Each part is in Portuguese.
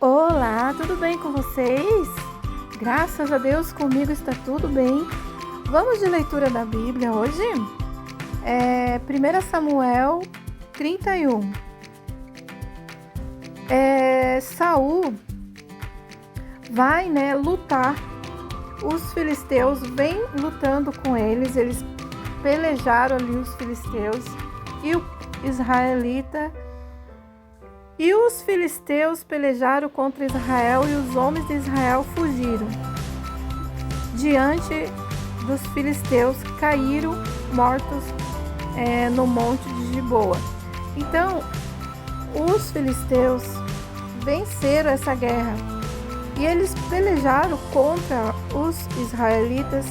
Olá, tudo bem com vocês? Graças a Deus, comigo está tudo bem. Vamos de leitura da Bíblia hoje? 1 Samuel 31. Saul vai, lutar. Os filisteus vêm lutando com eles pelejaram ali os filisteus e o israelita. E os filisteus pelejaram contra Israel e os homens de Israel fugiram. Diante dos filisteus, caíram mortos no monte de Giboa. Então, os filisteus venceram essa guerra e eles pelejaram contra os israelitas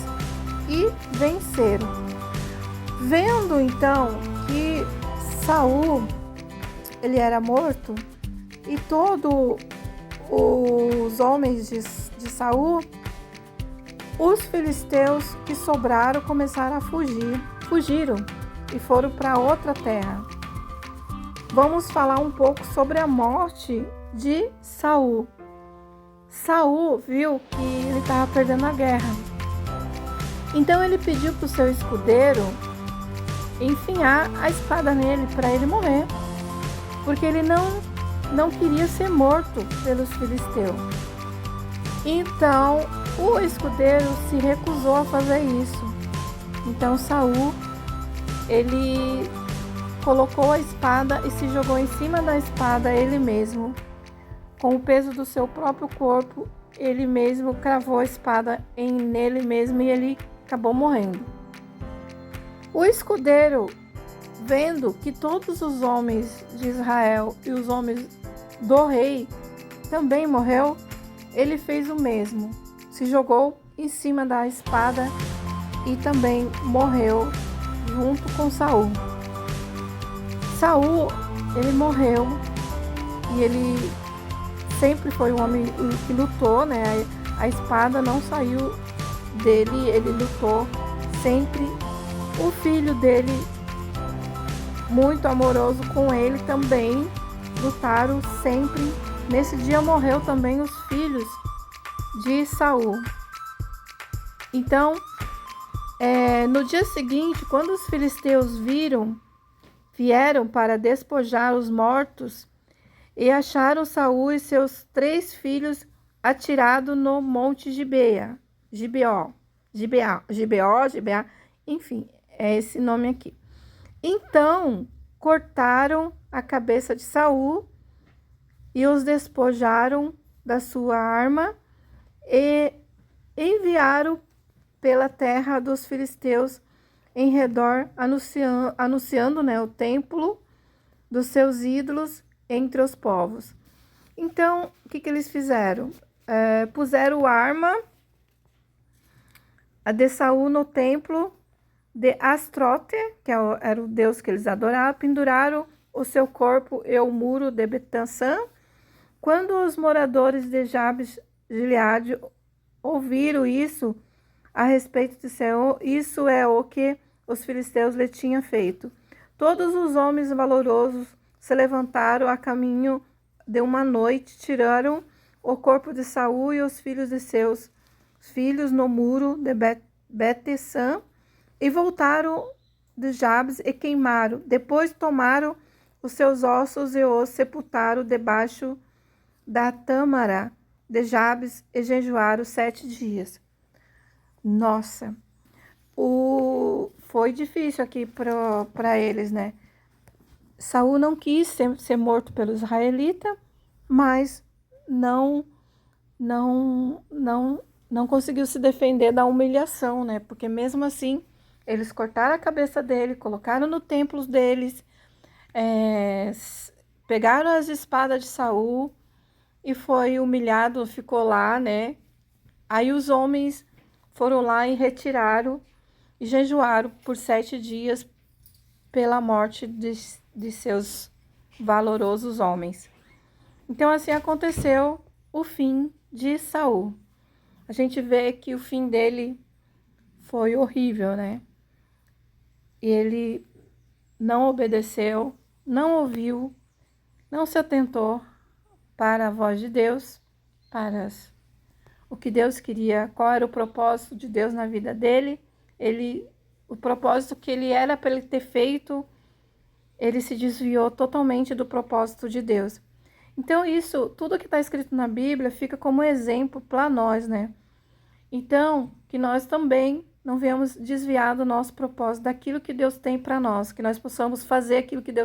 e venceram. Vendo então que Saul ele era morto e todos os homens de Saul, os filisteus que sobraram começaram a fugiram e foram para outra terra. Vamos falar um pouco sobre a morte de Saul. Saul viu que ele estava perdendo a guerra. Então ele pediu para o seu escudeiro enfiar a espada nele para ele morrer, porque ele não queria ser morto pelos filisteus. Então o escudeiro se recusou a fazer isso. Então Saul ele colocou a espada e se jogou em cima da espada ele mesmo. Com o peso do seu próprio corpo, ele mesmo cravou a espada nele mesmo e ele acabou morrendo. O escudeiro, vendo que todos os homens de Israel e os homens do rei também morreu, ele fez o mesmo. Se jogou em cima da espada e também morreu junto com Saul. Saul, ele morreu e ele sempre foi um homem que lutou, A espada não saiu dele, ele lutou sempre. O filho dele, muito amoroso com ele, também lutaram sempre. Nesse dia morreu também os filhos de Saul. Então, no dia seguinte, quando os filisteus vieram para despojar os mortos e acharam Saul e seus 3 filhos atirados no monte Gibeá, enfim, é esse nome aqui. Então, cortaram a cabeça de Saul e os despojaram da sua arma e enviaram pela terra dos filisteus em redor, anunciando o templo dos seus ídolos entre os povos. Então, o que eles fizeram? Puseram a arma de Saul no templo de Astrote, que era o deus que eles adoravam, penduraram o seu corpo e o muro de Betansã. Quando os moradores de Jabes Gileade ouviram isso a respeito de Senhor, isso é o que os filisteus lhe tinham feito. Todos os homens valorosos se levantaram a caminho de uma noite, tiraram o corpo de Saul e os filhos de seus filhos no muro de Betessã e voltaram de Jabes e queimaram. Depois tomaram os seus ossos e os sepultaram debaixo da tâmara de Jabes e jejuaram 7 dias. Nossa, foi difícil aqui para eles, Saul não quis ser morto pelo israelita, mas não conseguiu se defender da humilhação, Porque mesmo assim, eles cortaram a cabeça dele, colocaram no templo deles, pegaram as espadas de Saul e foi humilhado, ficou lá, Aí os homens foram lá e retiraram e jejuaram por 7 dias pela morte de seus valorosos homens. Então assim aconteceu o fim de Saul. A gente vê que o fim dele foi horrível, E ele não obedeceu, não ouviu, não se atentou para a voz de Deus, para o que Deus queria, qual era o propósito de Deus na vida dele, o propósito que ele era para ele ter feito, ele se desviou totalmente do propósito de Deus. Então isso, tudo que está escrito na Bíblia fica como exemplo para nós, né? Então, que nós também não venhamos desviar do nosso propósito, daquilo que Deus tem para nós, que nós possamos fazer aquilo que Deus